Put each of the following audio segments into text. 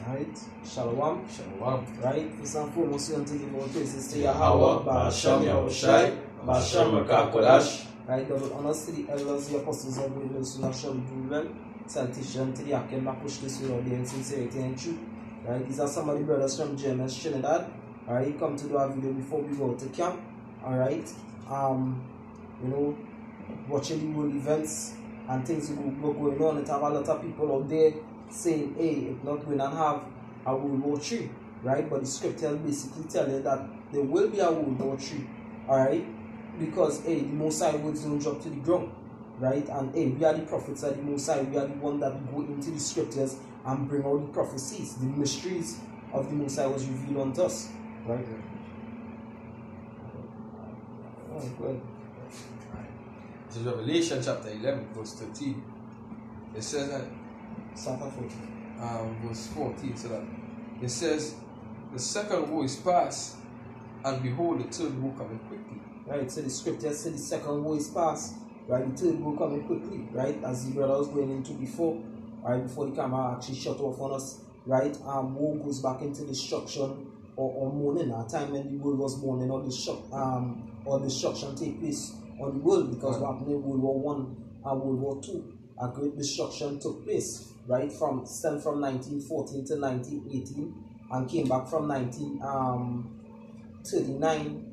Right? Shalom. Shalom. Right? First and foremost, we want to give our praises to Yahweh, Ba'asham Yahushai, Ba'asham Makakodash. Right? Double honors to the elders, the apostles of the Ww3 Will. Salutation to the Akim that push this with audience, sincerity and truth. Right? These are some of the brothers from Germany, Trinidad. Alright, come to do our video before we go to camp. Alright. You know, watching the world events and things were going on. It have a lot of people out there saying, hey, if not going and have a Ww3, right? But the scripture basically tell you that there will be a Ww3, alright? Because hey, the Most High words don't drop to the ground, right? And hey, we are the prophets of the Most High. We are the one that go into the scriptures and bring out the prophecies. The mysteries of the Most High was revealed unto us, right? Oh, good. This is Revelation chapter 11, verse 13. It says that, verse 14, so that it says, the second woe is past, and behold, the third woe coming quickly. Right, so the scripture says the second woe is past, right? The third woe coming quickly, right? As the brother was going into before, right? Before the camera actually shut off on us, right? Woe goes back into destruction or mourning. A time when the world was mourning, or destruction take place on the world, because what happened in World War I and World War II, a great destruction took place, right? From 1914 to 1918, and came back from 1939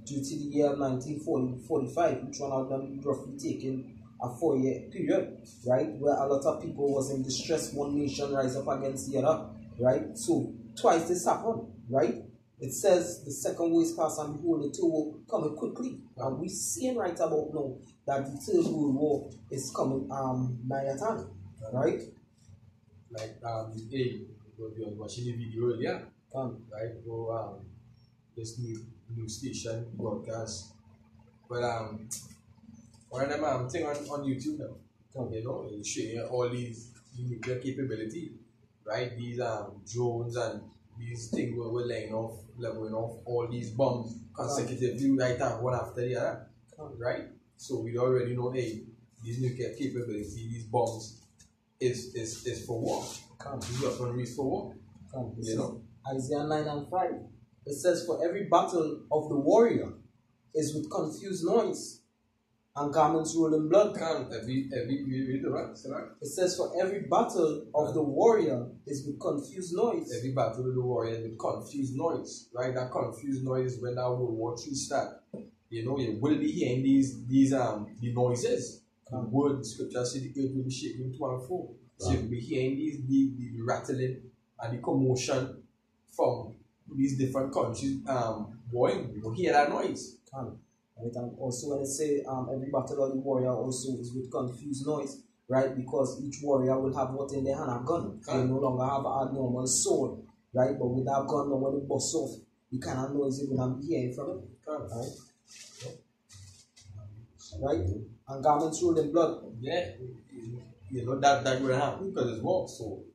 due to the year 1945, which one of them roughly taken a 4-year period, right? Where a lot of people was in distress, one nation rise up against the other, right? So twice this happened, right? It says the second woe is past, and behold, the third woe coming quickly. And we seeing right about now that the third world war is coming nigh at hand, right? Like we were watching the video earlier, right? So this new station broadcast. But one of them thing on YouTube now. You know, it's showing all these nuclear capability, right? These drones and these things were leveling off all these bombs consecutively, right, one after the other, right? So we already know, hey, these nuclear capability, these bombs is for war. These weaponry for war. You know, Isaiah 9:5. It says, for every battle of the warrior is with confused noise and garments rolled in blood. It says, for every battle of the warrior is with confused noise. Every battle of the warrior is with confused noise, right? That confused noise is when that World War III start. You know, you will be hearing the noises. The word scripture says the earth will be shaking to and fro. So you'll be hearing the rattling and the commotion from these different countries. Boy, you will hear that noise. Right, and also when it say every battle of the warrior also is with confused noise, right? Because each warrior will have what in their hand, a gun. They no longer have a normal sword, right? But with that gun, when it busts off, the kind of noise you're gonna be hearing from it, right? Right? And garments rolled in blood. Yeah, you know that will happen because it's war, so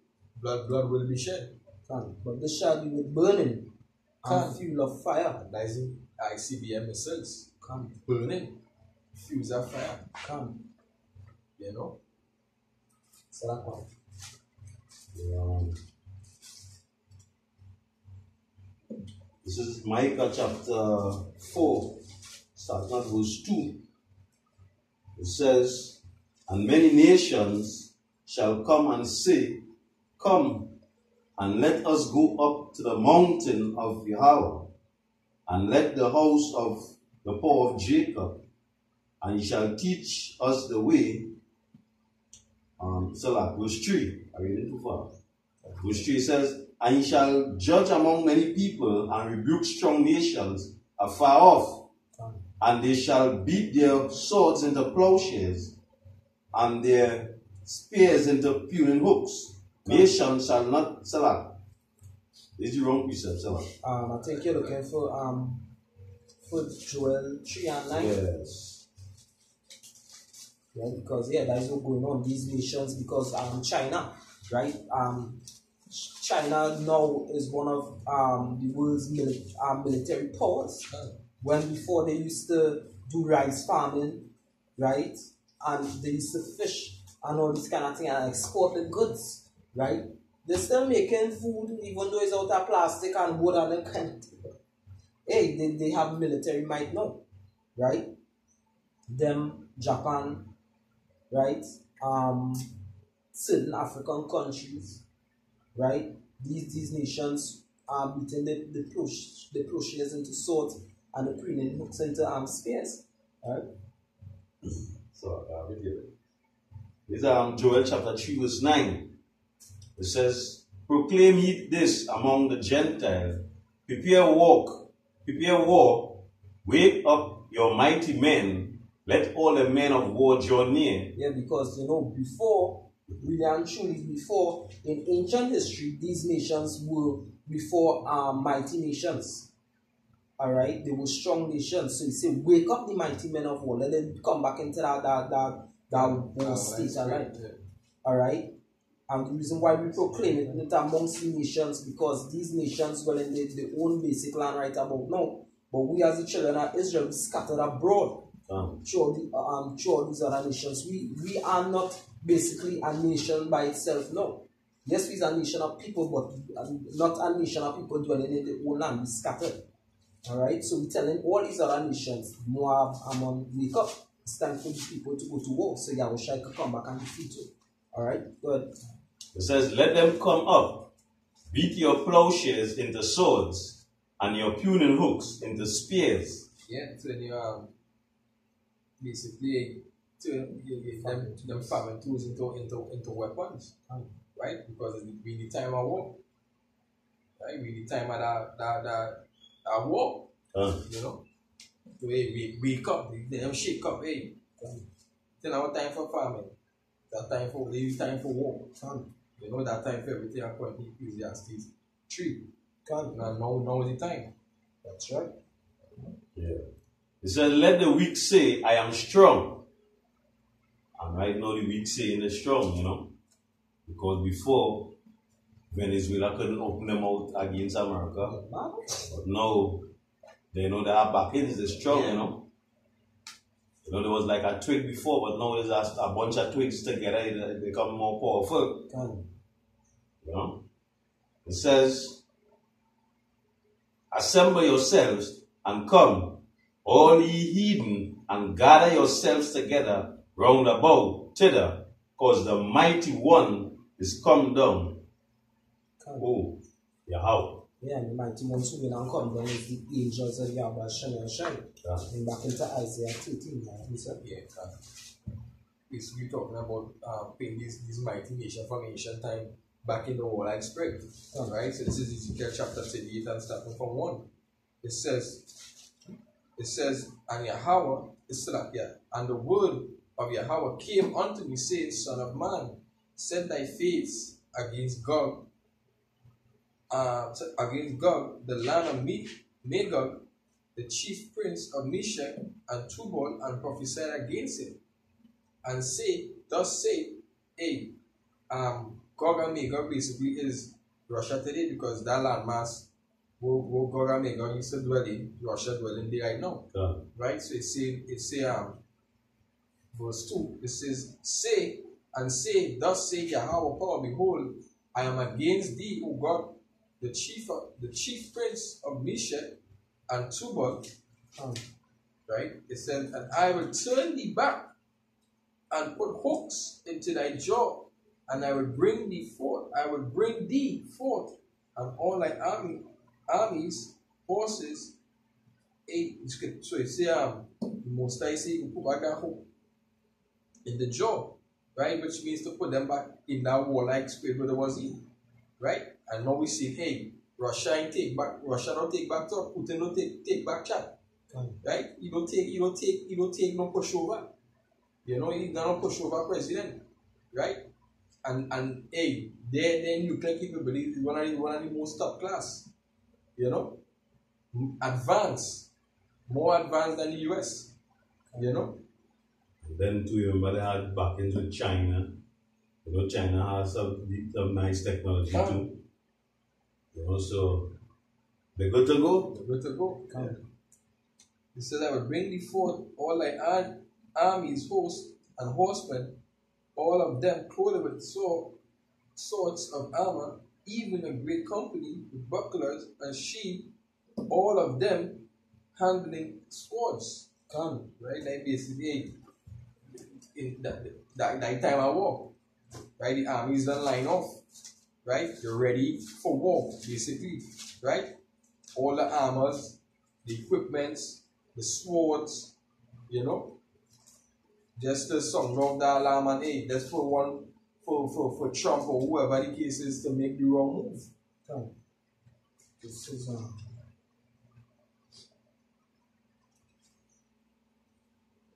blood will be shed. But this shall be with burning and fuel of fire. That is ICBM missiles. Burning, fuse of fire. You know? So that one. This is Micah chapter 4, starting at verse 2. It says, and many nations shall come and say, come, and let us go up to the mountain of Yahweh, and let the house of the poor of Jacob, and he shall teach us the way. Verse 3, I read it too far. Verse 3 says, and he shall judge among many people, and rebuke strong nations afar off, and they shall beat their swords into plowshares, and their spears into pruning hooks. Nations shall not select. This is the wrong precept, I think you're looking for Joel 3:9. Yes. Yeah, because that is what going on. These nations, because China, right? China now is one of the world's military powers. When before they used to do rice farming, right? And they used to fish and all this kind of thing and export the goods, right? They're still making food, even though it's out of plastic and wood and that kind of thing. Hey, they have military might now, right? Them, Japan, right? Certain African countries, right? These nations are beating the plowshares into swords and the pruning hooks into spears, right? So, with you. This is Joel chapter 3, verse 9. It says, proclaim ye this among the Gentiles, prepare war, wake up your mighty men, let all the men of war draw near. Yeah, because before, really and truly, before in ancient history, these nations were before mighty nations. Alright, they were strong nations. So you say, wake up the mighty men of war, let them come back into that war state, alright? Alright. And the reason why we proclaim it amongst the nations, because these nations, well, in their own basic land right about now, but we as the children of Israel, we scattered abroad through these other nations. We are not basically a nation by itself, no. Yes, we are a nation of people, but not a nation of people dwelling in their own land, we scattered. Alright, so we're telling all these other nations, Moab, Ammon, wake up. It's time for the people to go to war, so Yahushua can come back and defeat you. Alright, good. It says, let them come up, beat your plowshares into swords, and your pruning hooks into spears. Yeah, turn your basically turn them farming tools into weapons, right? Because we need time of war, right? We need time of that war, you know. So we wake up, them shake up, hey. Then our time for farming, that time for war, you know, that time for everything according to Ecclesiastes 3. Now is the time. That's right. Yeah. It says, let the weak say, I am strong. And right now the weak saying they're strong, you know. Because before, Venezuela couldn't open them out against America. But now, they know they are back in, they're strong, you know. You know, there was like a twig before, but now there's a bunch of twigs together, they become more powerful. You know? It says, assemble yourselves and come, all ye heathen, and gather yourselves together round about thither, because the mighty one is come down. Oh, Yahweh. Yeah, and the mighty one soon will come down is the angels of Yahweh shine and shine. And back into Isaiah 13, yeah. We're talking about paying these mighty nations from ancient time back in the warlike spread. Right? So this is Ezekiel chapter 38 and starting from 1. It says, and Yahweh, and the word of Yahweh came unto me, saying, Son of man, set thy face against Gog, the land of Magog, the chief prince of Meshach and Tubal, and prophesied against him, and say, thus say, Gog and Magog basically is Russia today, because that landmass where Gog and Magog used to dwell in, Russia dwelling there right now. Right? So verse 2, it says, say, thus say Yahweh power, behold, I am against thee, O God, the chief prince of Meshach and Tubal. Right? It says, and I will turn thee back and put hooks into thy jaw, and I will bring thee forth, and all thy armies, horses. So it say, the Most High say, you put back that hook in the jaw, right? Which means to put them back in that warlike spirit where they was in, right? And now we see, hey, Russia don't take back talk, Putin don't take back chat, right? You don't take no pushover. You know, he's not a pushover president, right? And hey, their nuclear capability is one of the most top class. You know, more advanced than the US. You know. And then too, remember they had backings with China. You know, China has some nice technology too. You know, so they're good to go. They're good to go. He says, I will bring thee forth all thy armies, hosts, and horsemen, all of them clothed with sword, sorts of armor, even a great company with bucklers and shield, all of them handling swords. Come. Right? Like basically, in that time of war, right? The armies don't line off, right? They're ready for war, basically, right? All the armors, the equipments, the swords, just to sound off the alarm and hey, that's for one for Trump or whoever the case is to make the wrong move. Come. This is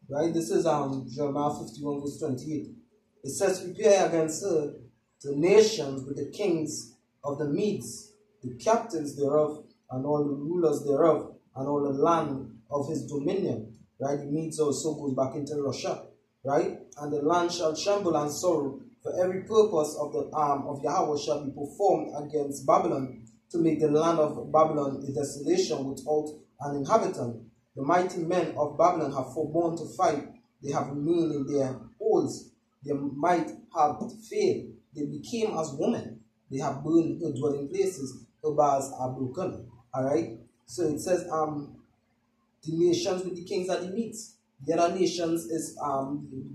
right. This is Jeremiah 51 verse 28. It says, "Prepare against her the nations with the kings of the Medes, the captains thereof, and all the rulers thereof, and all the land of his dominion." Right? The Medes also goes back into Russia. Right? "And the land shall tremble and sorrow, for every purpose of the arm of Yahweh shall be performed against Babylon, to make the land of Babylon a desolation without an inhabitant. The mighty men of Babylon have forborne to fight. They have remained in their holes. Their might have failed. They became as women. They have burned her dwelling places. Her bars are broken." Alright? So it says, the nations with the kings are the Medes. The other nations is,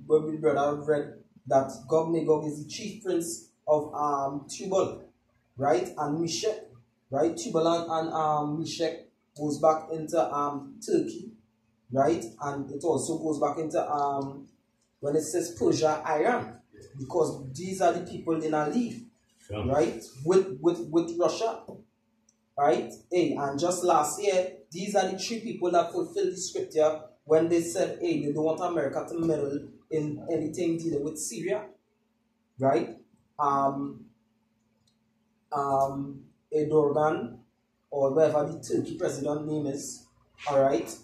when we brother read that Gog Magog is the chief prince of Tubal, right? And Meshech, right? Tubal and Meshech goes back into Turkey, right? And it also goes back into when it says Persia, Iran, because these are the people in a league, right? With Russia, right? Hey, and just last year, these are the three people that fulfilled the scripture when they said, hey, they don't want America to meddle in anything dealing with Syria, right? Erdogan, or whatever the Turkey president name is, all right?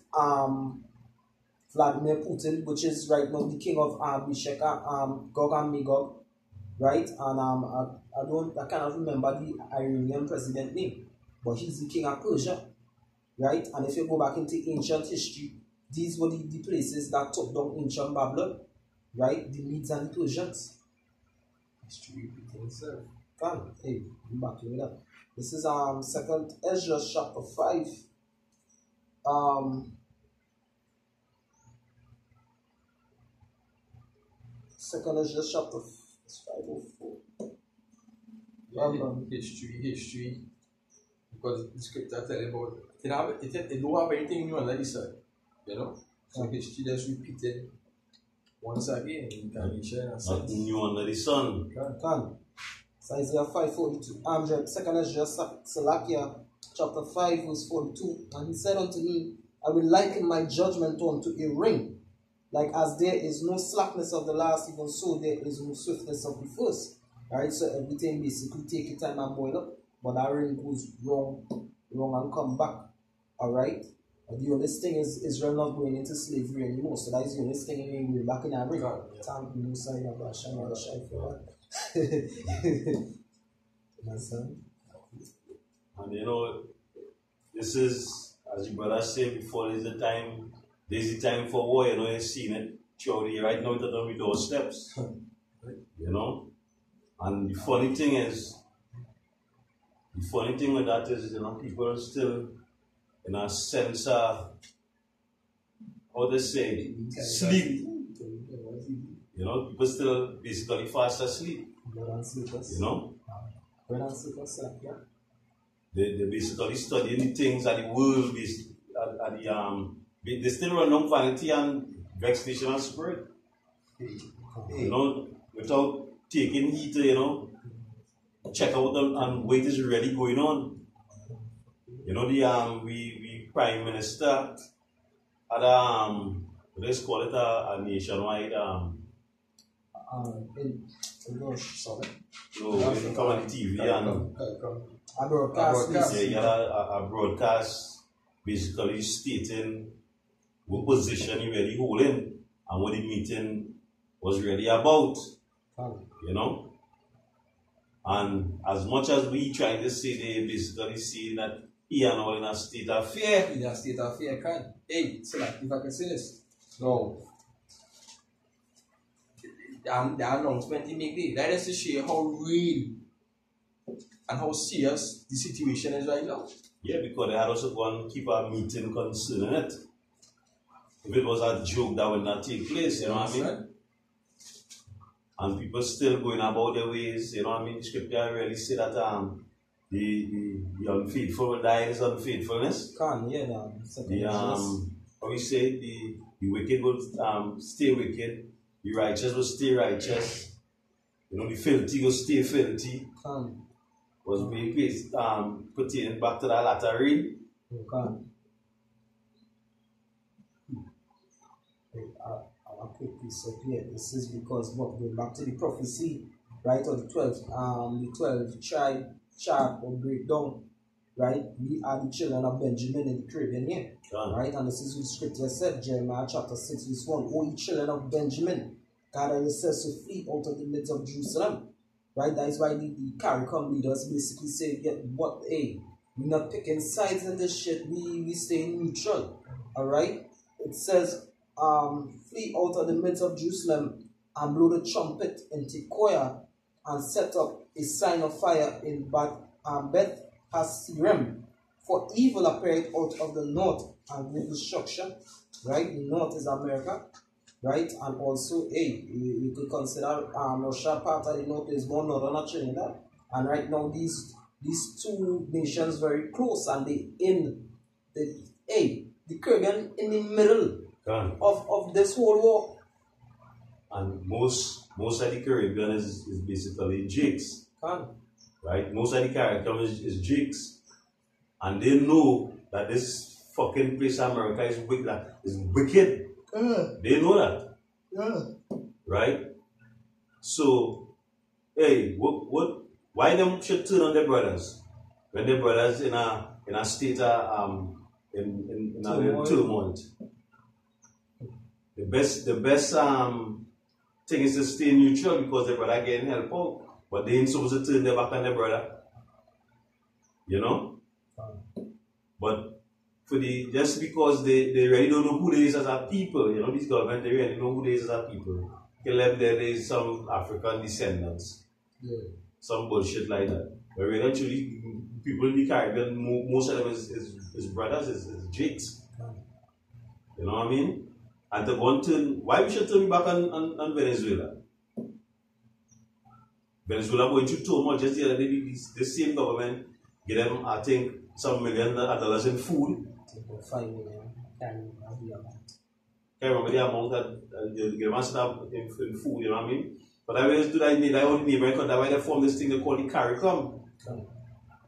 Vladimir Putin, which is right now the king of Meshech, Gog and Magog, right? And I cannot remember the Iranian president name, but he's the king of Persia, right? And if you go back into ancient history, these were the places that took down ancient Babylon, right? The Medes and the Persians. History repeating itself. Come, hey, I'm back to that. This is 2nd Ezra chapter 5. 2nd Ezra chapter 5:04. History. Because the scripture tell you about it don't have anything new like this, So history just repeated once again in Galatia. Nothing new under the sun. Can. So Isaiah 5:42. 2nd Ezra Salakia chapter 5 verse 42. And he said unto me, I will liken my judgment unto a ring. Like as there is no slackness of the last, even so there is no swiftness of the first. Alright, so everything basically take your time and boil up. But that ring goes wrong and come back. Alright? The only thing is Israel not going into slavery anymore. So that is the only thing anyway, back in that ring. Thank you, sign of Hashem and Hashem for that. Understand? And this is, as your brother said before, there's the time for war, you've seen it throughout the year. Right now, it's on the doorsteps. And the funny thing with that is, people are still in a sense of, how they say, sleep. People still basically fast asleep. They basically studying the things that the world is, they still run on vanity and vexation and spirit. Without taking heed to, check out and what is really going on. We Prime Minister had let's call it a nationwide when come on the TV and a broadcast. He had a broadcast basically stating what position he really holding and what the meeting was really about. And as much as we trying to say, they basically see that he and all in a state of fear. In a state of fear, Hey, so if I can say this. No. the announcement he make there. That is to show how real and how serious the situation is right now. Yeah, because they had also go and keep a meeting concerning it. If it was a joke, that would not take place, you know what I mean? Right. And people still going about their ways, you know what I mean? Scripture really say that the unfaithful will die in his unfaithfulness. How we say the wicked will stay wicked, the righteous will stay righteous, you know, the filthy will stay filthy. Was being pertaining back to that latter rain. I'll quickly say here. This is because what going back to the prophecy, right? Or the 12 tribe or breakdown, right? We are the children of Benjamin in the Caribbean here, right? And this is what Scripture said, Jeremiah chapter 6 verse 1. O ye children of Benjamin, gather yourselves to flee out of the midst of Jerusalem. Right, that is why the CARICOM leaders basically say, we're not picking sides in this shit, we stay neutral. Alright? It says, flee out of the midst of Jerusalem and blow the trumpet in Tekoa and set up a sign of fire in Beth Hasirim. For evil appeared out of the north and with destruction. Right? The north is America. Right, and also, you could consider Russia part of the north is more northern Trinidad, and right now these two nations very close, and they in the Caribbean in the middle of this whole war. And most of the Caribbean is basically Jakes. Right, most of the Caribbean is Jakes, and they know that this fucking place America is wicked. They know that. Right? So, why them should turn on their brothers? When their brothers in a state of in a little turmoil. The best thing is to stay neutral because their brother getting help out. But they ain't supposed to turn their back on their brother. You know? But just because they really don't know who they is as a people, you know, these government, they really know who they is as a people. They left there is some African descendants. Some bullshit like that. But really, actually, people in the Caribbean, most of them is brothers, is Jakes. You know what I mean? And to go and turn, why we should turn back on Venezuela? Venezuela going through too much. Just the other day, the same government give them, I think, some $1 million in food. 5 million. Can't remember the amount that they give us in food, you know what I mean? But I always do that in the own neighboring country. That's why they form this thing they call the CARICOM.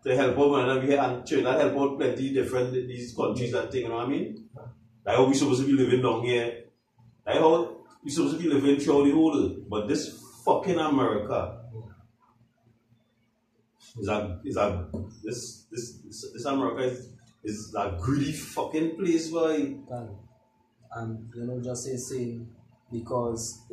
To help out one another. And Trinidad help out plenty different these countries and thing, you know what I mean? Like how we supposed to be living down here. Like how we supposed to be living throughout the whole world. But this fucking America this America is a greedy fucking place, boy. And you know, just say because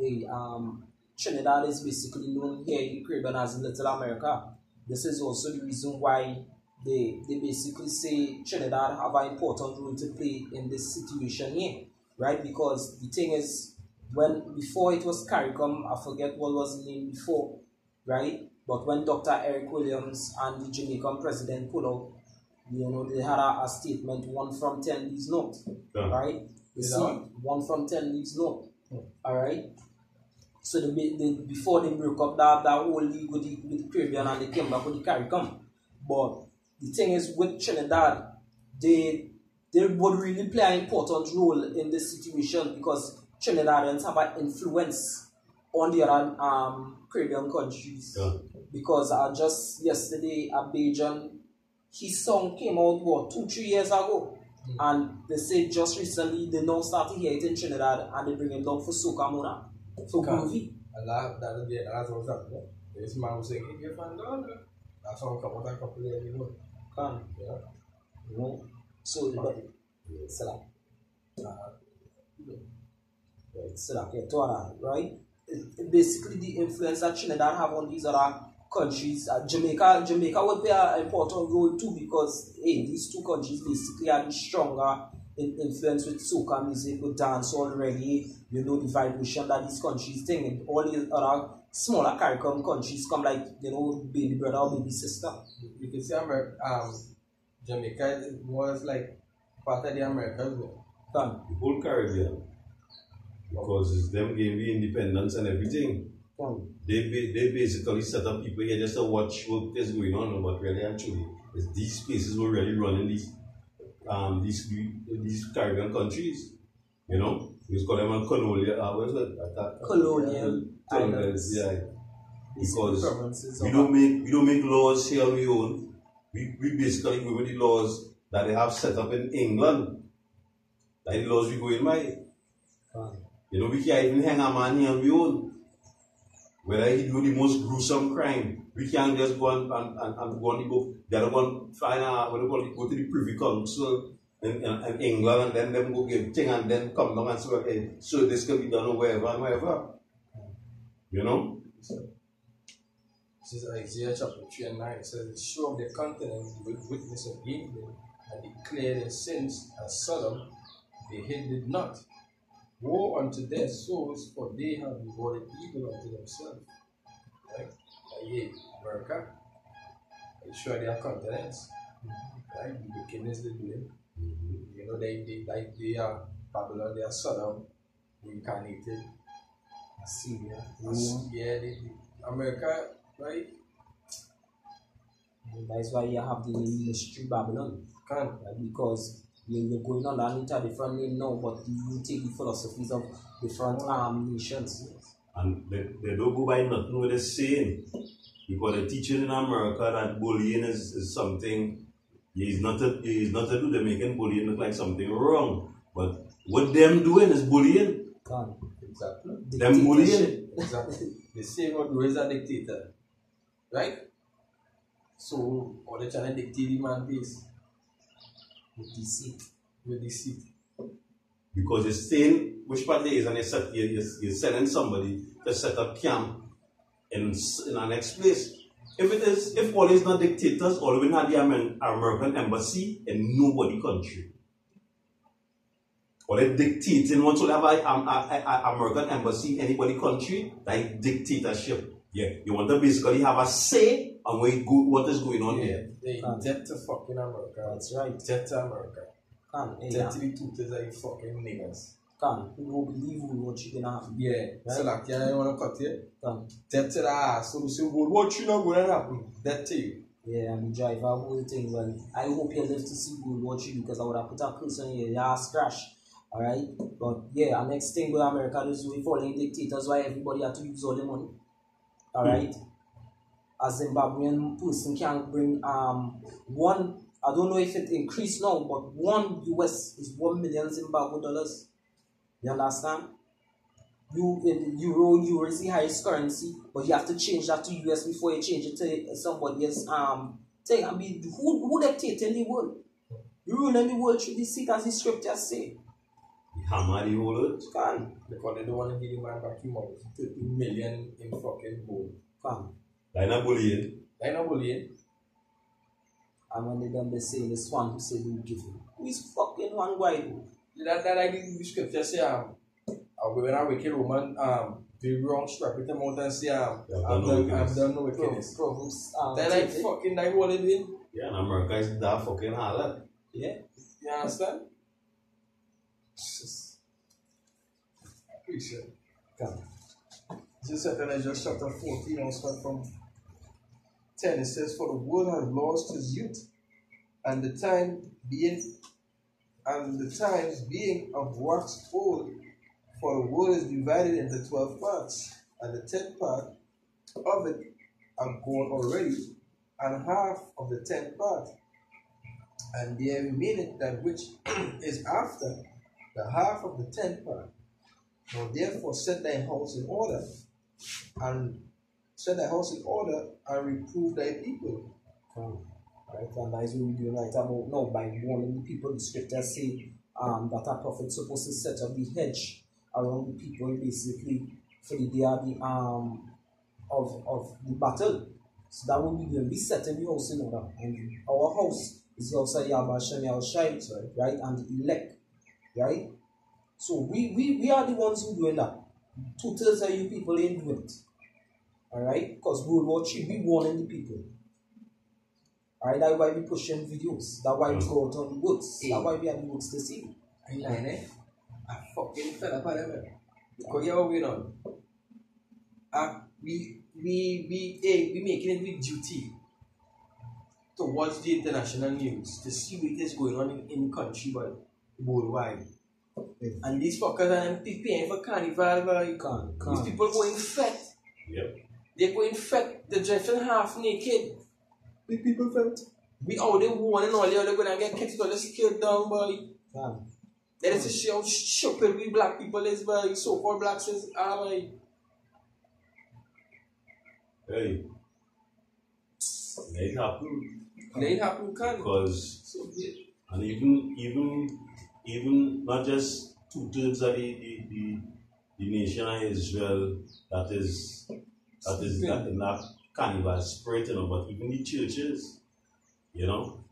Trinidad is basically known here in the Caribbean as Little America. This is also the reason why they basically say Trinidad have an important role to play in this situation here, right? Because the thing is, before it was CARICOM, I forget what was the name before, right? But when Dr. Eric Williams and the Jamaican president pulled out, you know, they had a statement, 1 from 10 leaves north, right? You see, 1 from 10 leaves north, all right? So before they broke up that whole league with the Caribbean and they came back with the CARICOM. But the thing is, with Trinidad, they would really play an important role in this situation because Trinidadians have an influence on the other Caribbean countries. Because just yesterday, Abidjan, his song came out, 2-3 years ago? And they say just recently, they now start to hear it in Trinidad and they bring him down for Soca Mona, for groovy. That's what's up. This man was saying, "If I'm done, that's all come out a couple of years ago." You know, so right? Basically, the influence that Trinidad have on these other countries, Jamaica would play an important role too because these two countries basically are the stronger influence with soca music, with dancehall, reggae, you know, the vibration that these countries think, and all these other smaller CARICOM countries come like, you know, baby brother or baby sister. You can see Jamaica was like part of the Americas. The whole Caribbean. Because it's them gave the independence and everything. They basically set up people here just to watch what is going on, but really actually it's these places were really running these Caribbean countries. You know? We just call them a colonial what is it? Colonial islands. Yeah. Because we don't make laws here on our own. We basically go with the laws that they have set up in England. Like the laws we go in by. You know, we can't even hang a man here on our own. Whether he do the most gruesome crime, we can't just go and go on the book. The other one find out what they call it, go to the Privy Council in England, and then them go give thing and then come down and say, okay, so this can be done or wherever and wherever. You know? This is Isaiah chapter 3 and 9. It says, show of their countenance will witness against them, and declare their sins as Sodom, they hated not. Woe unto their souls, for they have rewarded evil unto themselves. Right? Like, America, they show their countenance. Right? The wickedness they do. You know, they are Babylon, they are Sodom, incarnated. Assyria. Yeah, America, right? That's why you have the name Mystery Babylon. Right? Because you're going on into a different name now, but you take the philosophies of different nations. And they don't go by nothing what they're saying. Because they're teaching in America that bullying is something, is not to do, they're making bullying look like something wrong. But what them doing is bullying. Exactly. Them bullying. Exactly. The same word is a dictator. Right? So, all they're trying to dictate the man peace. With deceit. Because it's saying which party is, and you're sending somebody to set up camp in our next place. If all is not dictators, all we have the American embassy in nobody country. Or they dictating once we have an American embassy in anybody country, like dictatorship. Yeah, you want to basically have a say on what is going on here. They debt to fucking America. That's right. Debt to America. Debt to the tutors are you fucking niggas. You won't believe what you're gonna have. Yeah. Right? So like, yeah, you wanna cut here? Debt to the ass. So we say, well, what you know gonna happen? Debt to you. Yeah, and the driver whole thing. Well, I hope you live to see World War 3 because I would have put a curse on your ass crash. Alright? But yeah, our next thing with America is we following dictators why everybody had to use all the money. Alright? A Zimbabwean person can bring one, I don't know if it increased now, but $1 is 1 million Zimbabwe dollars. You understand? Euro is the highest currency, but you have to change that to US before you change it to somebody else thing. I mean, who dictates in the world? You rule in the world through the seat as the scriptures say. Hammer the whole earth. Because they don't want to give the man back his money. 30 million in fucking gold. They're not bullying. And when they done the say this one who said we give him. Who is fucking one guy? That like the scripture say when I wicked woman the wrong strap with them out and say I've done no wickedness. Then like fucking like what it did. Yeah, and America is that fucking hard. Yeah. You understand? Appreciate it. This is just chapter 14, I'll start from 10. It says, for the world has lost his youth, and the times being of wax old, for the world is divided into 12 parts, and the 10th part of it are gone already, and half of the 10th part, and there remaineth that which is after the half of the 10th part. Now therefore set thy house in order, and reprove thy people. Right, and that is what we do right about now by warning the people. The scriptures say that a prophet supposed to set up the hedge around the people basically for the day of the battle. So that will be doing. We setting the house in order, and our house is the house of Yahweh Shem Yahushai, right? And the elect right? So we are the ones who doing that. 2/3 of you people ain't doing it. Alright? Because World War III, we warning the people. Alright, that's why we pushing videos. That's why we go out on the woods. That's why we are the woods to see. I fucking fed up on them. Because you know what going on? We making it with duty to watch the international news to see what is going on in the country, but worldwide. And these fuckers are paying for carnival, but you can't. These people go infect. Yep. They go infect. They're dressing half naked. Big people felt. We out there warning all the other going to get kicked or just killed down, boy. That is to show how stupid we black people is, boy. So-called blacks is, boy. Hey. It happened. It happened, can. Because, So, yeah. and even not just 2/3 of the nation of Israel that is not carnival spirit, you know, but even the churches, you know,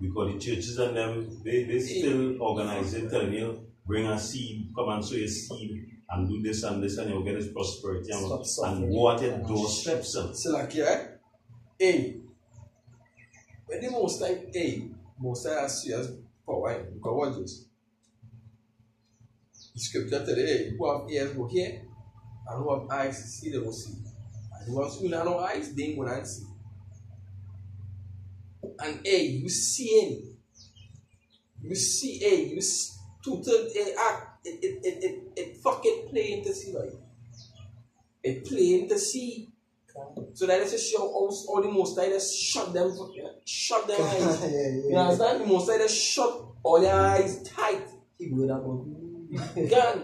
because the churches and them they still organize it, telling you bring a seed, come and sow a seed and do this and this and you'll get this prosperity and water those steps. So like hey, when the most time most time I see us power because what this? The scripture today, who have ears go hear, and who have eyes to see, they will see. And who have no eyes, they ain't gonna see. And you see 2/3 act, it fucking plain to see, right? It plain to see. So that is to show all the most time just shut them eyes. You understand? The most time just shut all their eyes tight. Gun.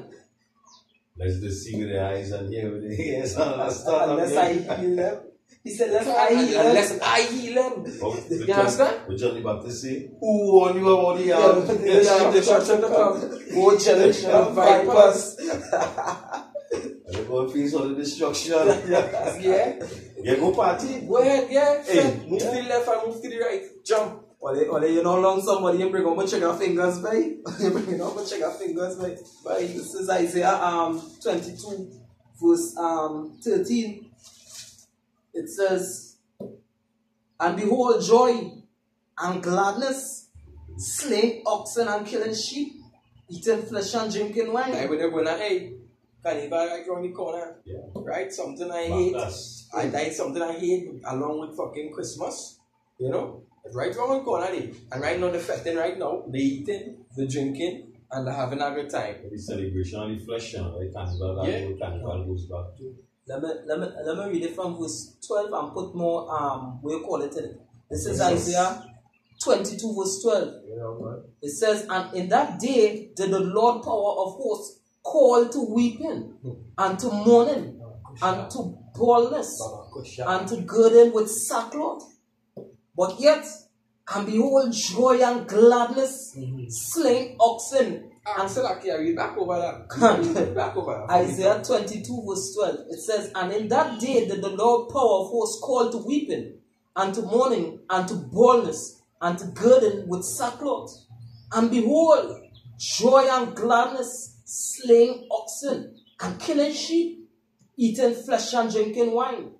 Let's just see with the eyes and hear with the ears. Unless I heal them. He said, unless I heal them. You understand? What Johnny Baptist say? Who warned you about the More generation of vipers. I go face all the destruction. Yeah. You go party? Go ahead, yeah. Hey. Move to the left and move to the right. Jump. Or you know long somebody you bring up my trigger fingers by. You bring up my trigger fingers by. This is Isaiah 22 verse 13. It says, and behold joy and gladness, slaying oxen and killing sheep, eating flesh and drinking wine. I would have gone carnival right around the corner. Yeah. Right? Something I hate. Something I hate along with fucking Christmas. You know? It's right around the corner there. And right now they're festing right now. They're eating, they're drinking, and they're having a good time. The celebration of the flesh, you know, right? Carnival goes back to. Let me read it from verse 12 and put more what you call it in it. This is Isaiah 22 verse 12. It says, and in that day did the Lord power of hosts call to weeping and to mourning and to baldness and to girding with sackcloth. But yet, and behold joy and gladness, slaying oxen. And so like read back over that. Back over that. Isaiah 22 verse 12. It says, and in that day did the Lord power of hosts call to weeping and to mourning and to baldness and to girding with sackcloth. And behold joy and gladness, slaying oxen and killing sheep, eating flesh and drinking wine.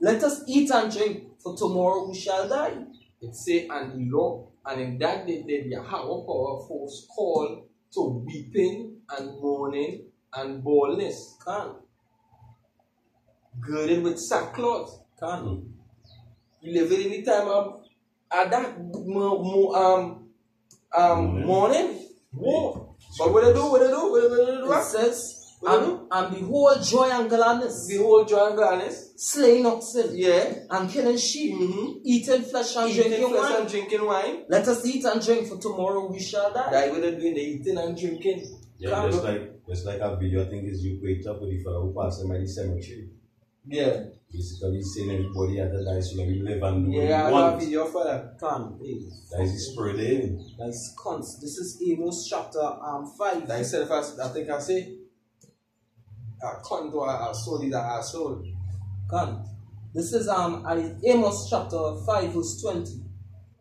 Let us eat and drink, for tomorrow we shall die. It say, and Lord, and in that day did Yahweh power of hosts call to weeping and mourning and baldness. Girded with sackcloth. You live in the time of that morning. But what they do? It says, and behold joy and gladness. Behold joy and gladness. Slaying oxen. Yeah. And killing sheep. Eating flesh and drinking wine. Let us eat and drink, for tomorrow we shall die. That what they're doing, they eating and drinking. Yeah, just like a video, I think is you wake up with the fellow who passed them by the cemetery. Yeah. Basically saying everybody had to die so that we live and do what we want. Video for that. That is the spirit in. That's cons. This is Amos chapter 5. That said, I think I say, con to our soul is our soul. Con. This is Amos chapter 5 verse 20.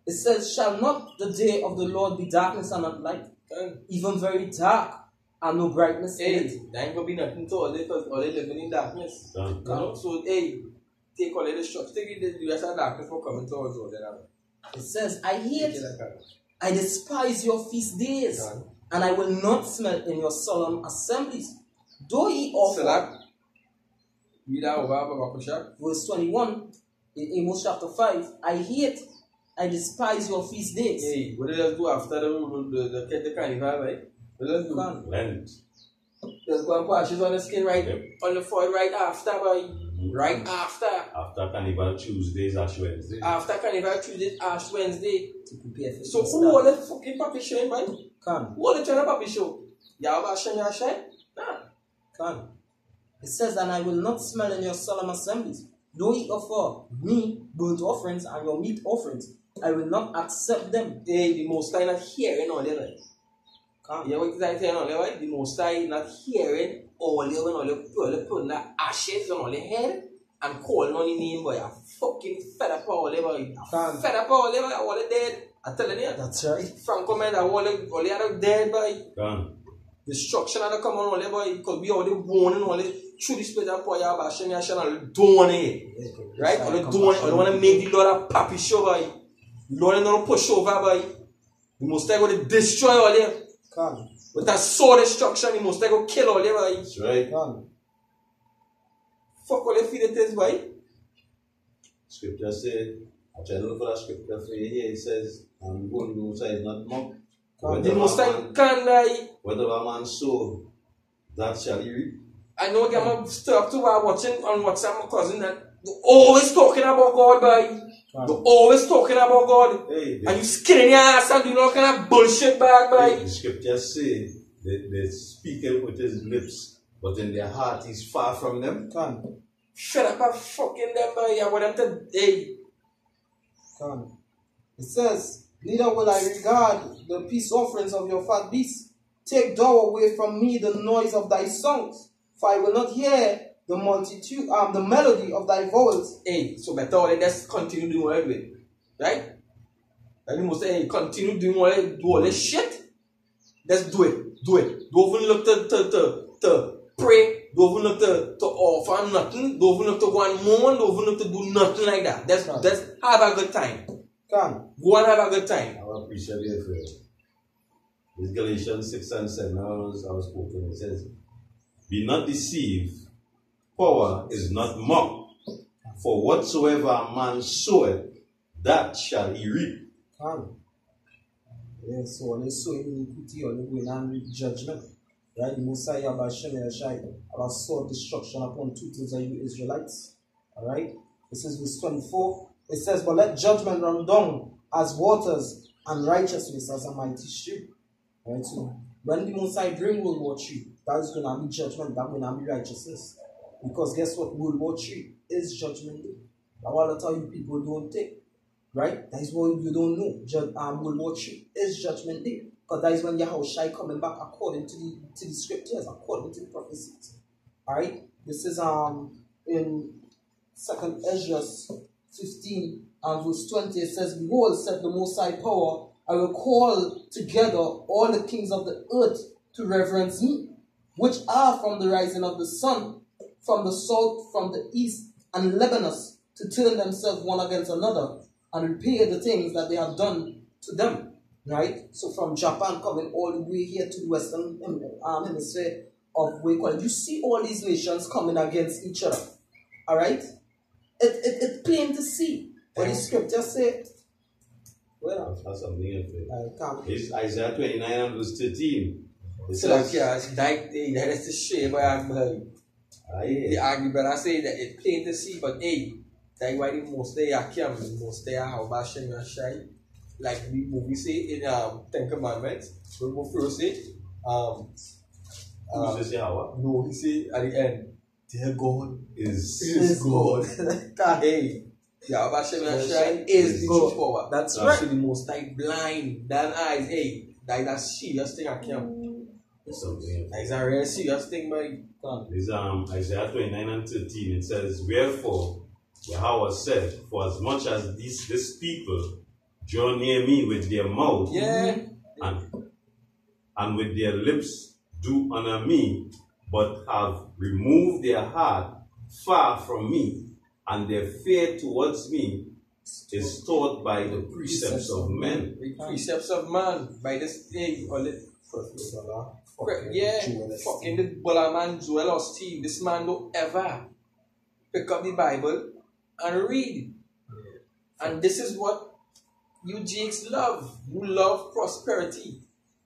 It says, shall not the day of the Lord be darkness and not light? even very dark, and no brightness in it. There ain't gonna be nothing to all they because all they living in darkness. You know? So, hey, take all the destruction, take the rest of darkness for coming towards all that. It says, I despise your feast days, and I will not smell in your solemn assemblies. Though ye offer, verse 21, in Amos chapter 5, I despise your feast days. Hey, what did I do after the carnival, right? What did I do? Lent. Just go and put ashes on the skin on the foil right after, boy. Right after. After Carnival Tuesdays, Ash Wednesday. After Carnival Tuesdays, Ash Wednesday. To prepare for so who all the fucking puppy showing, man? Who all the China puppy show? Yahweh Hashem? Nah. It says, and I will not smell in your solemn assemblies. Though ye offer me burnt offerings and your meat offerings, I will not accept them. Hey, the Most High not hearing all that, right? You know what I'm saying, right? The Most High not hearing all the when all the putting the ashes on all the head and calling on the name, boy. I fucking fed up all the boy. Fed up all the dead. I telling you. That's right. Franco man, all the other dead, boy. Destruction had to come on all the boy because we all the warning all the through the spirit of power about Hashem and don't want it. Right? All the don't want to make the Lord a papi show, boy. The Lord don't push over, boy. The Most High going to destroy all them. With that sword destruction, the Most High going to kill all them, boy. That's right. Fuck all the feed it is, boy. Scripture say, I try to look for that scripture for you here. It says, I'm going to say not mock. The Most High can die. Whatever man sow, that shall he reap. I know I'm stuck to watching on WhatsApp my cousin that they're always talking about God, boy. They're always talking about God. Hey, and you skinning your ass and doing all kind of bullshit back, boy. The scriptures say they speak it with his lips, but in their heart he's far from them. Shut up and fucking them, boy. I want them to hey. It says, neither will I regard the peace offerings of your fat beasts. Take thou away from me the noise of thy songs, for I will not hear the multitude, the melody of thy vowels. Hey, so better all let's continue doing what we do, right? And you must say, hey, continue doing what do all this shit. Let's do it. Don't even look to pray. Don't even look to offer nothing. Don't even look to go and mourn. Don't even look to do nothing like that. Let's have a good time. Go and have a good time. I appreciate it, friend. This Galatians 6 and 7, I was quoting, it says, be not deceived, power is not mocked, for whatsoever a man soweth, that shall he reap. Yeah, so when they sow iniquity, or they go and reap judgment. Right? The Messiah about Shem about sword destruction upon 2/3 of you Israelites. Alright? This is verse 24. It says, but let judgment run down as waters, and righteousness as a mighty stream. Right? So when the Messiah bring World War III, that is going to be judgment, that will be righteousness. Because guess what? World War III is judgment day. I want to tell you people don't take. Right? That is what you don't know. World War III is judgment day. Because that is when Yahushua coming back according to the scriptures, according to the prophecies. Alright? This is in 2nd Ezra 15 and verse 20. It says, behold, said the Most High Power, I will call together all the kings of the earth to reverence me, which are from the rising of the sun, from the south, from the east, and Lebanon, to turn themselves one against another, and repay the things that they have done to them. Right? So from Japan coming all the way here to the western hemisphere of Wake. You see all these nations coming against each other. Alright? It's plain to see. What the scriptures say. Well, that's something it's Isaiah 29 and verse 13. It so says, that is the shame by the argue, but I say that it's plain to see, but hey, that's why the most they are come, the most they are how bashing and shy. Like the movie say in Ten Commandments, we will first say, no, he say at the end, their God is God. Hey, Yahweh Hashem is the true power. That's right. So the most like blind, that eyes, hey, that is a serious thing I can't. That is a real serious thing, man. It's Isaiah 29 and 13. It says, wherefore Yahweh said, for as much as this people draw near me with their mouth, and and with their lips do honor me, but have removed their heart far from me, and their fear towards me is taught by the precepts of men. The precepts of man, by this thing, yeah, fucking the Balaman Joel Osteen. This man don't ever pick up the Bible and read. And this is what you Jakes love. You love prosperity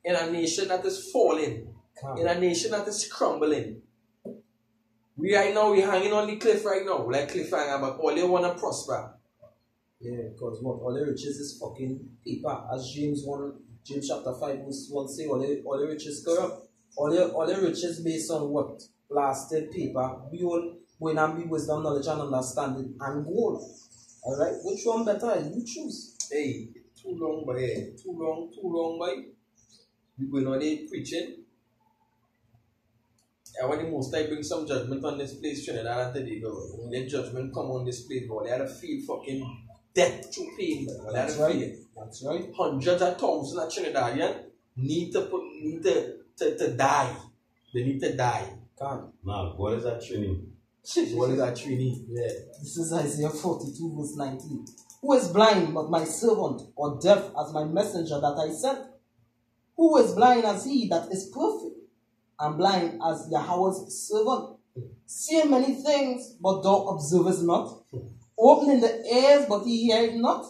in a nation that is falling, in a nation that is crumbling. We right now, we hanging on the cliff right now, like cliffhanger, but all they want to prosper. Yeah, because what all the riches is fucking paper. As James chapter 5 verse 1 say, all the riches corrupt. All the riches based on what? Blasted paper. We all going and be wisdom, knowledge, and understanding, and gold. Alright? Which one better? You choose. Hey, too long, boy. Too long, boy. We going on there preaching. I want the most I bring some judgment on this place, Trinidad and Tobago. When the judgment come on this place, boy, they had to feel fucking death to pain. That's right. That's right. Hundreds of thousands of Trinidadians need to die. They need to die. Can't. Now, what is that Trini? What is that Trini? Yeah. This is Isaiah 42 verse 19. Who is blind but my servant, or deaf as my messenger that I sent? Who is blind as he that is perfect, and blind as Yahweh's servant? Seeing many things, but thou observest not. Opening the ears, but he heareth not.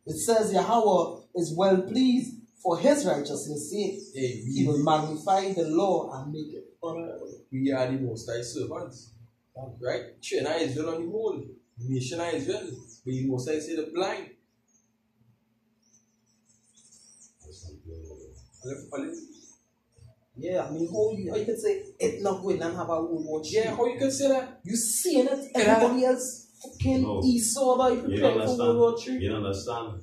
It says Yahweh is well pleased for his righteousness' sake. Hey, He will magnify the law and make it honorable. we are the most high servants. Right? China Israel on the whole. Nation of Israel. But the most high say the blind. Yeah, I mean, how you can say it's not going and have a World War III? Yeah, how you can say that? You seeing it? Everybody else fucking No. Esau about preparing for World War III. You don't understand.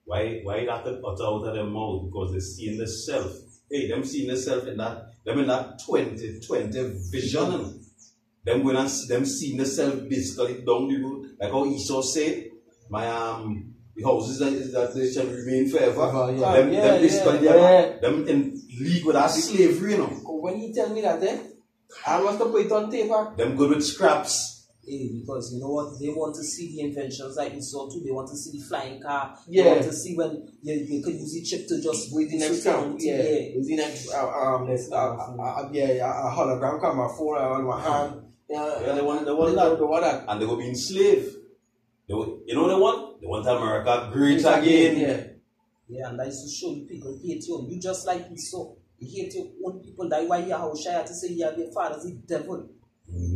Why you have to utter out of their mouth? Because they're seeing the self. Hey, them seeing the self in that 2020 vision. Them going and them seeing the self basically down the road. Like how Esau said, my the houses that they shall remain forever. Yeah. Them basically them in league with our slavery, you know. When he tell me that, I must have put it on paper. Them good with scraps. Hey, because you know what? They want to see the inventions like Esau too. They want to see the flying car. Yeah. They want to see when you could use the chip to just With the next count, yeah. With the next, a hologram camera, phone on my hand. Yeah, they want that. And they will be enslaved. You know what they want? They want America great again. Yeah. Yeah, and that is to show you people hate you. You just like Esau. You hate your own people. That's why you have shy to say you have your father's the devil.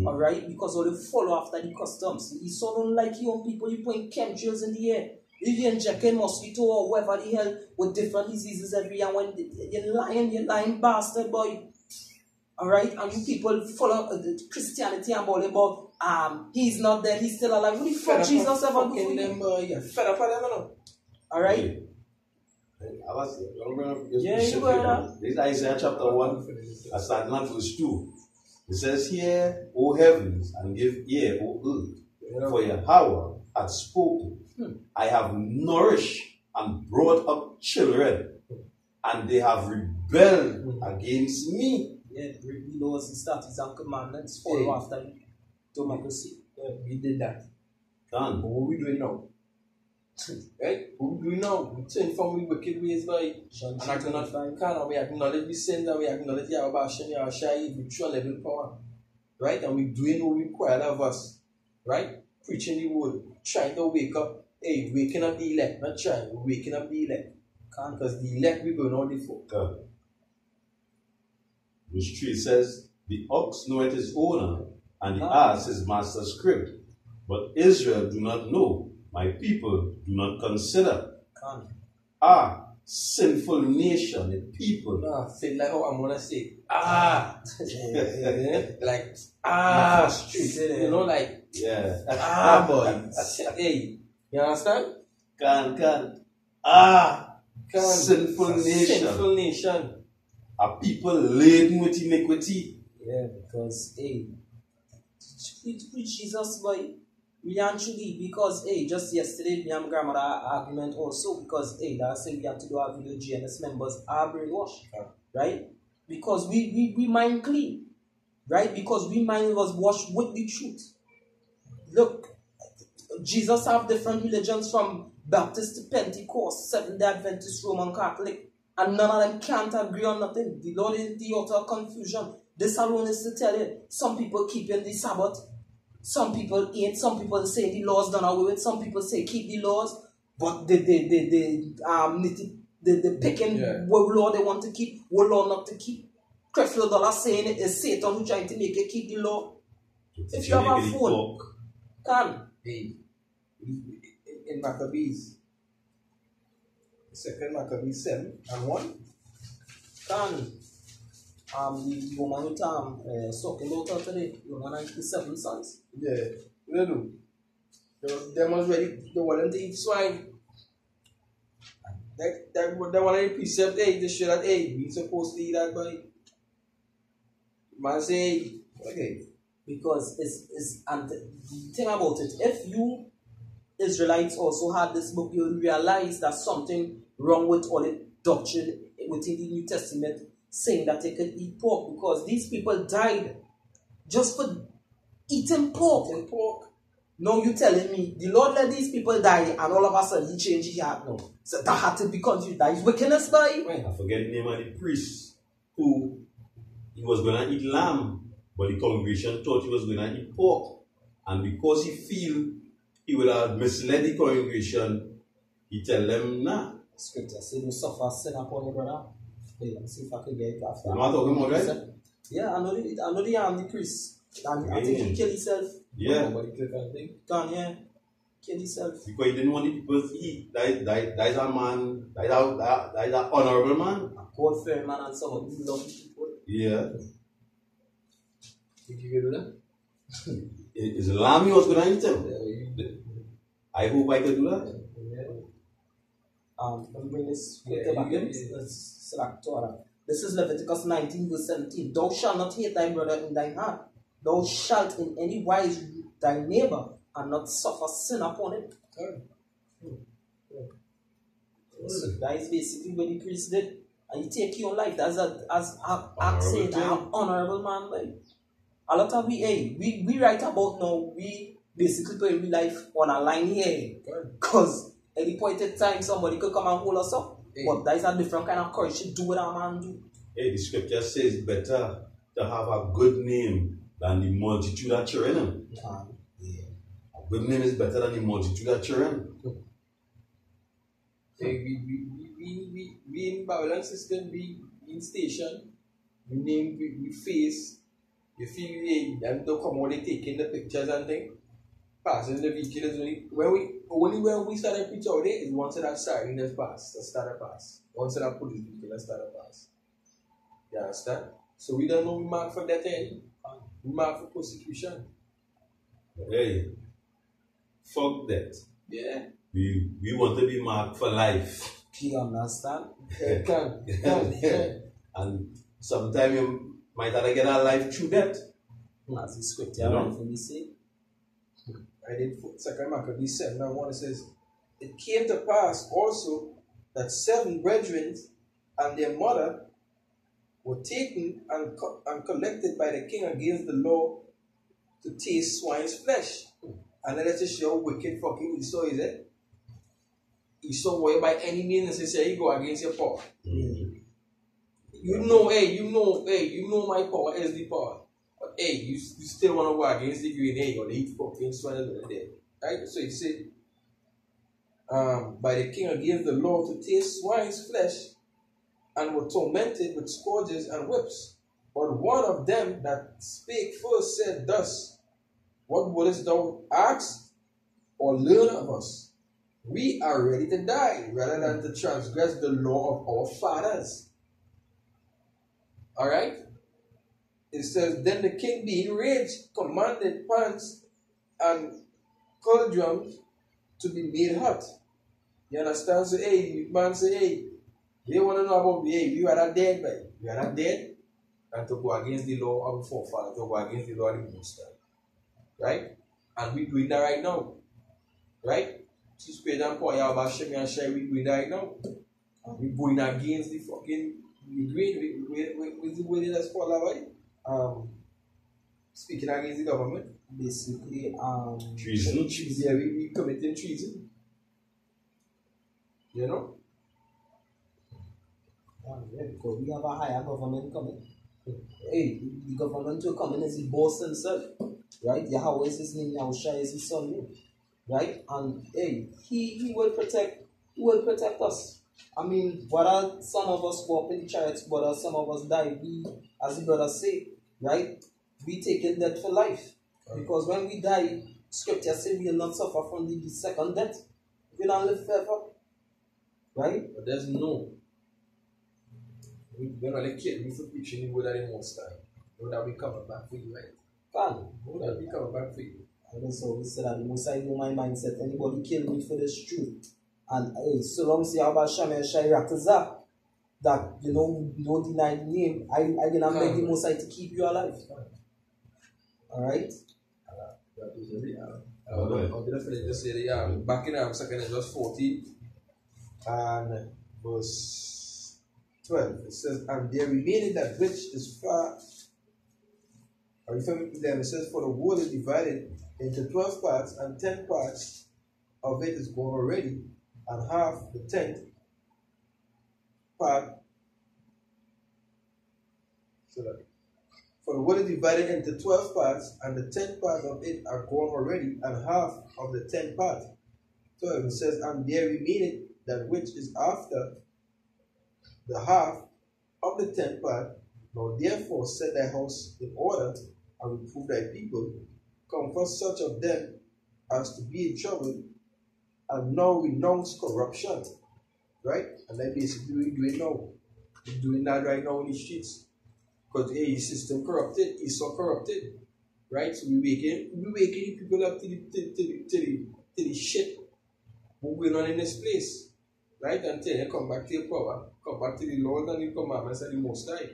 Alright? Because all they follow after the customs. Esau don't like your own people. You putting chemtrails in the air. You injecting mosquito or whatever the hell with different diseases every year. When you're lying bastard boy. Alright? And you people follow Christianity and all about he's not dead, he's still alive. What the fuck Jesus ever do for you? Yeah, fed up for them, no? Alright? Yeah, you go. This is Isaiah chapter 1, starting at verse 2. It says, "Hear, O heavens, and give ear, O earth, for Yahweh hath spoken. I have nourished and brought up children, and they have rebelled against me." Yeah, we know the statutes and commandments follow after democracy. Yeah, we did that. Done. But what we doing now? Right? What we doing now? We turn from the wicked ways by and we acknowledge the sins and we acknowledge the Abashan, the Ashai, the true level power. Right? And we doing what we require of us. Right? Preaching the word, trying to wake up. Hey, waking up the elect, not trying, waking up the elect. Because the elect we going on before. Verse 3 says, "The ox knoweth his owner, and the ass his master's crib. But Israel do not know, my people do not consider." Sinful nation, a people. Say like how I'm gonna say. Like you know, like boy. Hey, you understand? Sinful nation. Sinful nation. A people laden with iniquity. Yeah, because preach Jesus, boy. We actually, because just yesterday, me and my grandmother argument also because that said we have to do our video GNS members are brainwashed. right? Because we mind clean, right? Because we mind was washed with the truth. Look, Jesus have different religions from Baptist to Pentecost, Seventh-day Adventist, Roman Catholic, and none of them can't agree on nothing. The Lord is the author of confusion. This alone is to tell you, some people keeping the Sabbath, some people ain't, some people say the laws done away with, some people say keep the laws, but they picking what law they want to keep, what law not to keep. Creflo Dollar saying it is Satan who trying to make you keep the law. If you have a phone, can. Hey, in Maccabees, 2 Maccabees 7:1. Can. The woman with talking about her today, the woman 97 sons. Yeah, you know, they was ready, they wanted to eat swine. That one of the precept, hey, they should have, hey, we supposed to eat that, boy. Man say, okay. Because and the thing about it, if you Israelites also had this book, you realize there's something wrong with all the doctrine within the New Testament saying that they could eat pork, because these people died just for eating pork. Now you telling me the Lord let these people die and all of a sudden he changed his heart now. So that had to be confused. That is wickedness, boy. I forget the name of the priest who he was going to eat lamb, but the congregation thought he was going to eat pork. And because he feel he would have misled the congregation, he tell them, nah. Scripture say you suffer sin upon your brother. Wait, let me see if I can get it after. You know what I'm talking about, right? Yeah, I know the priest. I think he killed himself. Yeah. Can, yeah. Kill himself. Because he didn't want the people to eat. That is a man, that is an honorable man. A God fearing man and someone who loves people. Yeah. Did you do that? Is lamb he was going to eat him? I hope I could do that. Let me bring this back in. Select Torah. This is Leviticus 19 verse 17. Thou shalt not hate thy brother in thine heart. Thou shalt in any wise rebuke thy neighbor and not suffer sin upon him. So that is basically what the priest did. And you take your life as saying I'm honorable man. Like, a lot of we write about now, we basically put every life on a line here. Because at the point in time somebody could come and hold us up. But that is a different kind of courage to do what a man do. The scripture says better to have a good name than the multitude that you're in him. A good name is better than the multitude that you're in. We in Babylon system, we in station, we face, you feel them to come out, they taking the pictures and things, passing the vehicles. Only when we start a picture out there is once that siren has passed, that start a pass. Once that police vehicle has start a pass. You understand? So we don't know we mark for that end. We mark for persecution. Hey, fuck that. Yeah. We want to be marked for life. You understand? And sometimes you might have to get our life through that. As the scripture rightfully say. I did 2 Maccabees 7:1. It says, it came to pass also that 7 brethren and their mother were taken and collected by the king against the law to taste swine's flesh. And then let's show how wicked fucking Esau is it. Esau way by any means necessary you go against your power. You know my power is the power. But hey, you still want to go against the green, hey, you're going to eat fucking swine there. Right? So it said, by the king against the law to taste swine's flesh, and were tormented with scourges and whips. But one of them that spake first said thus, what wouldest thou ask or learn of us? We are ready to die rather than to transgress the law of our fathers. Alright? It says, then the king being enraged commanded pans and cauldrons to be made hot. You understand? So, hey, man say, hey, they want to know about we are not dead, but we are not dead. And to go against the law of the forefathers, to go against the law of the Most High. Right? And we're doing that right now. Right? Just pay them for your Bashemi and Shai, we're doing that right now. And we're going against the fucking we agreed with the way that's fall away. Speaking against the government. Basically, treason. Yeah, we committing treason. You know? Yeah, because we have a higher government coming. Hey, the government will come in as the boss himself, right? Yahweh is his name, Yahushua is his son name, right? And hey, he will protect us. I mean, whether some of us go up in the chariots, whether some of us die, we, as the brother say, right? We taking death for life. Because when we die, scripture says we will not suffer from the second death. We don't live forever. Right? But there's no. We're not like kidding. We're preaching the word of the Most High. Know that we coming back for you, right? God. Know that we coming back for you. And so we said that the Most High know my mindset. Anybody kill me for this truth. And so long as you have a Shamir Shai Rakaza, that you know, don't deny the name, I gonna beg the Most High to keep you alive. Alright? I'll definitely just say that back in 2nd verse 40 and verse 12 it says, and there remained that which is far. Are you familiar with them? It says, for the world is divided into 12 parts, and 10 parts of it is gone already, and half the 10th part. So that for the world is divided into 12 parts, and the 10th part of it are gone already, and half of the 10th part. 12 it says, and there remaineth that which is after the half of the 10th part. Now therefore set thy house in order, and reprove thy people. Comfort such of them as to be in trouble, and now renounce corruption. Right? And that basically we're doing now. We're doing that right now in the streets. Because his system corrupted, he's so corrupted. Right? So we're waking people up to the shit what's going on in this place. Right? Until they come back to your power, come back to the Lord and the commandments of the Most High.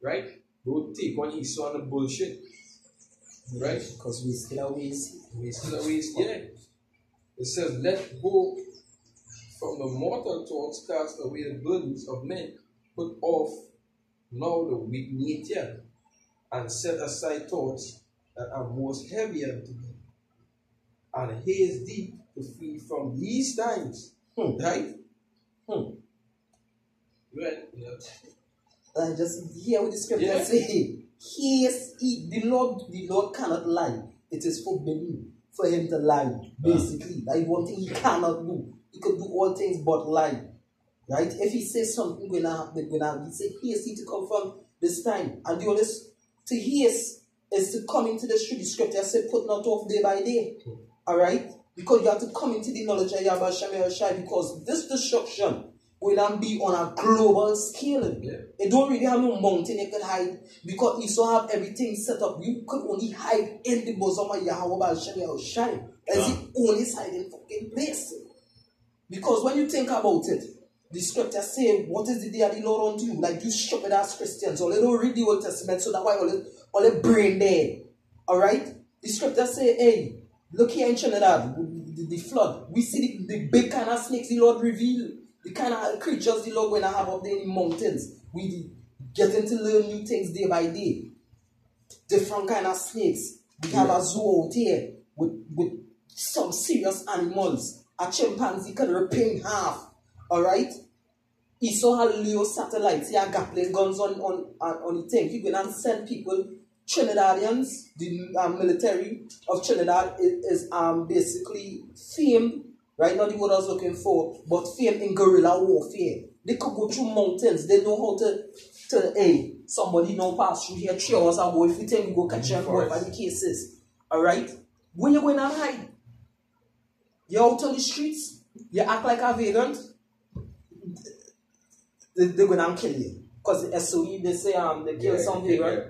Right? Don't take on Esau and the bullshit. Right? Because we still always. Yeah. It says, let go from the mortal thoughts, cast away the burdens of men, put off now the weak nature, and set aside thoughts that are most heavy unto thee, and haste thee to flee from these times. Right? Right. Yeah. Just hear what the scripture say. The Lord cannot lie. It is forbidden for him to lie. Basically, like one thing he cannot do. He could do all things but lie. Right? If he says something going to happen, he say, haste ye to come from this time. And the only to haste is to come into the street. The scripture says, put not off day by day. Alright? Because you have to come into the knowledge of Yahweh Shem Shai, because this destruction will then be on a global scale. Yeah. It don't really have no mountain you could hide, because you still have everything set up. You could only hide in the bosom of Yahweh Shem Shai. That's the only hiding fucking place. Because when you think about it, the scripture say, what is the day of the Lord unto you? Like you stupid ass Christians, or they don't read the Old Testament, so that's why all the brain dead. Alright? The scripture say, hey, look here in Trinidad, the flood. We see the big kind of snakes the Lord revealed. The kind of creatures the Lord going to have up there in the mountains. We getting to learn new things day by day. Different kind of snakes. We have a zoo out here with some serious animals. A chimpanzee can rip in half. Alright? He saw how Leo satellites, he had Gatling guns on the thing. He going to send people, Trinidadians, the military of Trinidad is basically famed, right? Not the word I was looking for, but famed in guerrilla warfare. They could go through mountains. They know how to hey, somebody now pass through here 3 hours ago. If you tell me go catch them, whatever the case is. Alright? When you going to hide, you're out on the streets, you act like a vagrant, they're going to kill you. Because the SOE, they say they kill somebody, right?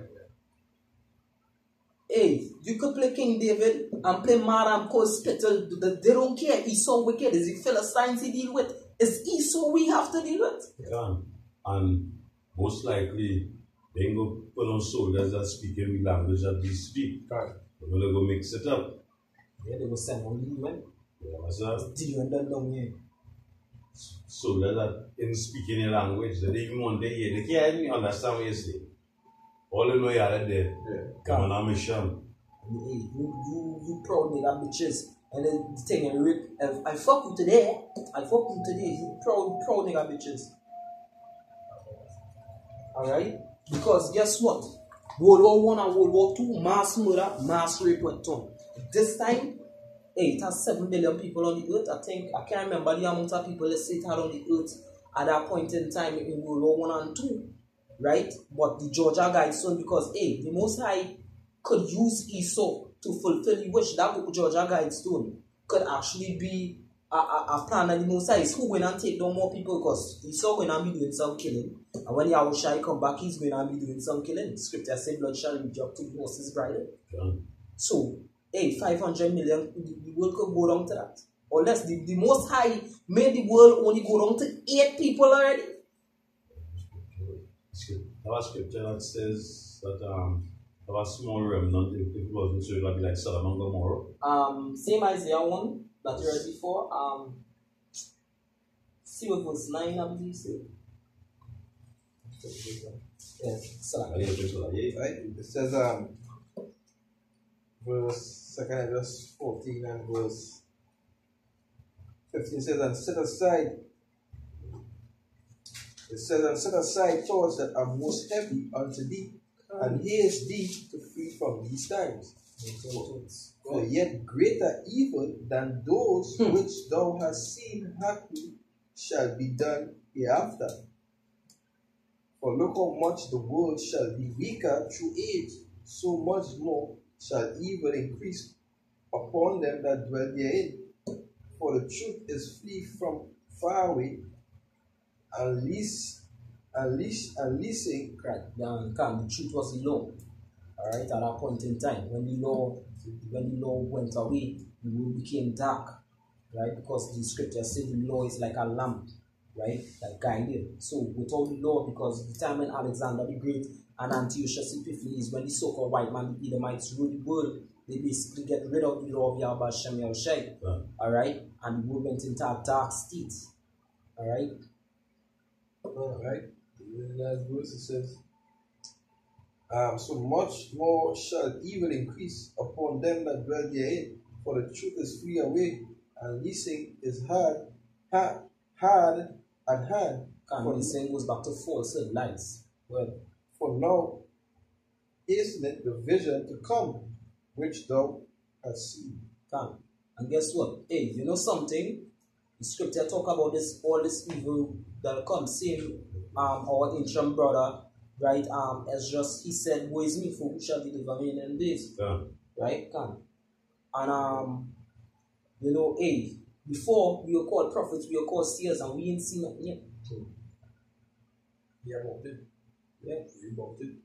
Hey, you could play King David and play Maram Cole Spittle. They don't care. He's so wicked. Is it Philistines he deal with? Is Esau we have to deal with? Yeah. And most likely, they ain't going to put on soldiers that speak every language that they speak. They're going to go mix it up. Yeah, they will send on you, man. Yeah, what's that? Deal and then down here. So that in speaking a language, they even want to hear, they can't even understand what you say. All you know you are there. Come on a mission. You proud nigga bitches. And then the thing and Rick, I fuck you today. I fuck you today. You proud nigga bitches. Alright? Because guess what? World War I and World War II, mass murder, mass rape went on. This time, it has 7 billion people on the earth. I can't remember the amount of people that sit out on the earth at that point in time in World War I and II. Right? But the Georgia Guidestones, because the Most High could use Esau to fulfill the wish. That Georgia Guidestone could actually be a plan of the Most High. Who going to take down more people, because Esau going to be doing some killing. And when Yahushua come back, he's going to be doing some killing. Scripture said blood shall be dropped to the horse's bridle. So, 500 million, the world could go down to that. Unless the Most High made the world only go down to 8 people already. There was scripture that says that there was small remnant if it wasn't, so it would be like Sodom and Gomorrah. Same Isaiah 1 that you read before. See what verse 9, I believe. Yes, right? It says verse 2nd verse 14 and verse 15 says, and set aside. It says, and set aside thoughts that are most heavy unto thee, and haste thee to flee from these times. For yet greater evil than those which thou hast seen happen shall be done hereafter. For look how much the world shall be weaker through age, so much more shall evil increase upon them that dwell therein. For the truth is flee from far away, and leasing. Correct. The truth was the law. Alright, at that point in time, when the law went away, the world became dark. Right? Because the scripture said the law is like a lamp, right? That guided. So without the law, because the time when Alexander the Great and Antiochus Epiphanes, when the so-called white man, the Edomites, ruled the world, they basically get rid of the law of Yahweh Shem Yahushai. Alright? And the world went into a dark state. Alright? Alright. In the last verse it says, so much more shall evil increase upon them that dwell therein, for the truth is flee away, and leasing is hard at hand. And leasing goes back to falsehood, lies. Well, for now isn't it the vision to come, which thou hast seen. And guess what? Hey, you know something? The scripture talk about this, all this evil that comes. Same our ancient brother, right? Ezra, he said, woe is me, for who shall deliver me in this? Right? And you know, hey, before we were called prophets, we were called seers, and we ain't seen nothing yet. Yeah, about it. Yeah, we about it.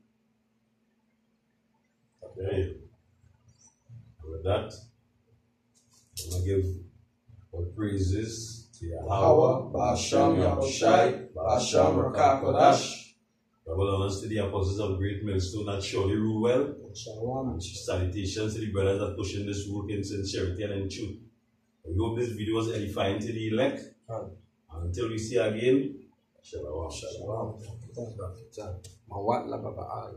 Okay. With that, I'm going to give all praises to Yahweh, Ba'asham Yahushai, Ba'asham Rakakodash. Double honors to the apostles of Great Millstone that surely rule well. Shalom. Salutations to the brothers that pushing this work in sincerity and in truth. We hope this video was edifying to the elect. Until we see again, Shalom. Shalom. Mawat la baba'al.